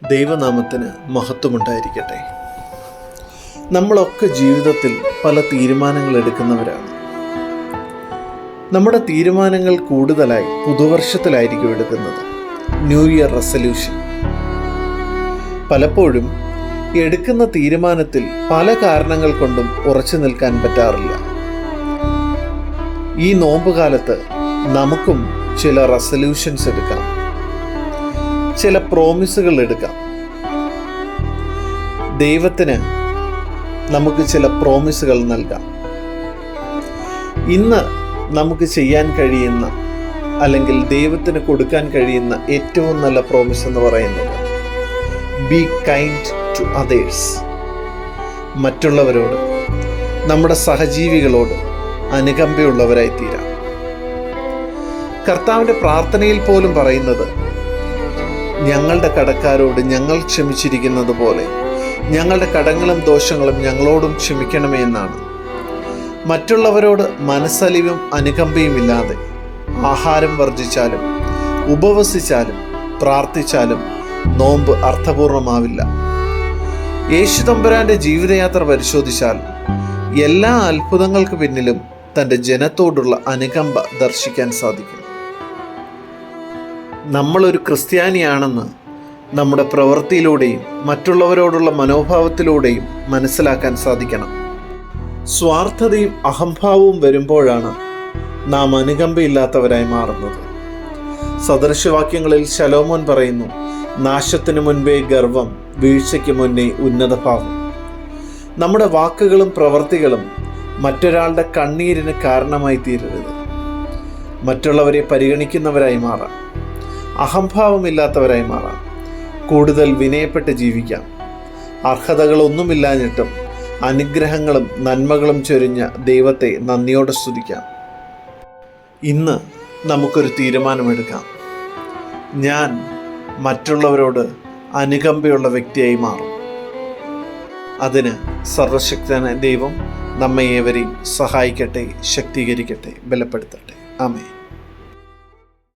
ദൈവനാമത്തിന് മഹത്വമുണ്ടായിരിക്കട്ടെ. നമ്മളൊക്കെ ജീവിതത്തിൽ പല തീരുമാനങ്ങൾ എടുക്കുന്നവരാണ്. നമ്മുടെ തീരുമാനങ്ങൾ കൂടുതലായി പുതുവർഷത്തിലായിരിക്കും എടുക്കുന്നത്. New year resolution. പലപ്പോഴും എടുക്കുന്ന തീരുമാനത്തിൽ പല കാരണങ്ങൾ കൊണ്ടും ഉറച്ചു നിൽക്കാൻ പറ്റാറില്ല. ഈ നോമ്പുകാലത്ത് നമുക്കും ചില റെസല്യൂഷൻസ് എടുക്കാം, ചില പ്രോമിസുകൾ എടുക്കാം. ദൈവത്തിന് നമുക്ക് ചില പ്രോമിസുകൾ നൽകാം. ഇന്ന് നമുക്ക് ചെയ്യാൻ കഴിയുന്ന അല്ലെങ്കിൽ ദൈവത്തിന് കൊടുക്കാൻ കഴിയുന്ന ഏറ്റവും നല്ല പ്രോമിസ് എന്ന് പറയുന്നത് ബി കൈൻഡ് ടു അതേഴ്സ്. മറ്റുള്ളവരോട്, നമ്മുടെ സഹജീവികളോട് അനുകമ്പയുള്ളവരായി തീരാം. കർത്താവിൻ്റെ പ്രാർത്ഥനയിൽ പോലും പറയുന്നത് ഞങ്ങളുടെ കടക്കാരോട് ഞങ്ങൾ ക്ഷമിച്ചിരിക്കുന്നത് പോലെ ഞങ്ങളുടെ കടങ്ങളും ദോഷങ്ങളും ഞങ്ങളോടും ക്ഷമിക്കണമേ എന്നാണ്. മറ്റുള്ളവരോട് മനസ്സലിവും അനുകമ്പയും ഇല്ലാതെ ആഹാരം വർജിച്ചാലും ഉപവസിച്ചാലും പ്രാർത്ഥിച്ചാലും നോമ്പ് അർത്ഥപൂർണമാവില്ല. യേശു തമ്പുരാന്റെ ജീവിതയാത്ര പരിശോധിച്ചാൽ എല്ലാ അത്ഭുതങ്ങൾക്ക് പിന്നിലും തൻ്റെ ജനത്തോടുള്ള അനുകമ്പ ദർശിക്കാൻ സാധിക്കും. നമ്മളൊരു ക്രിസ്ത്യാനിയാണെന്ന് നമ്മുടെ പ്രവൃത്തിയിലൂടെയും മറ്റുള്ളവരോടുള്ള മനോഭാവത്തിലൂടെയും മനസ്സിലാക്കാൻ സാധിക്കണം. സ്വാർത്ഥതയും അഹംഭാവവും വരുമ്പോഴാണ് നാം അനുകമ്പയില്ലാത്തവരായി മാറുന്നത്. സദൃശവാക്യങ്ങളിൽ ശലോമോൻ പറയുന്നു, നാശത്തിനു മുൻപേ ഗർവം, വീഴ്ചയ്ക്ക് മുന്നേ ഉന്നതഭാവം. നമ്മുടെ വാക്കുകളും പ്രവൃത്തികളും മറ്റൊരാളുടെ കണ്ണീരിന് കാരണമായി തീരരുത്. മറ്റുള്ളവരെ പരിഗണിക്കുന്നവരായി മാറാം, അഹംഭാവമില്ലാത്തവരായി മാറാം, കൂടുതൽ വിനയപ്പെട്ട് ജീവിക്കാം. അർഹതകളൊന്നുമില്ലാഞ്ഞിട്ടും അനുഗ്രഹങ്ങളും നന്മകളും ചൊരിഞ്ഞ ദൈവത്തെ നന്ദിയോടെ സ്തുതിക്കാം. ഇന്ന് നമുക്കൊരു തീരുമാനമെടുക്കാം. ഞാൻ മറ്റുള്ളവരോട് അനുകമ്പയുള്ള വ്യക്തിയായി മാറും. അതിന് സർവശക്തനായ ദൈവം നമ്മെ ഏവരെയും സഹായിക്കട്ടെ, ശക്തീകരിക്കട്ടെ, ബലപ്പെടുത്തട്ടെ. ആമേൻ.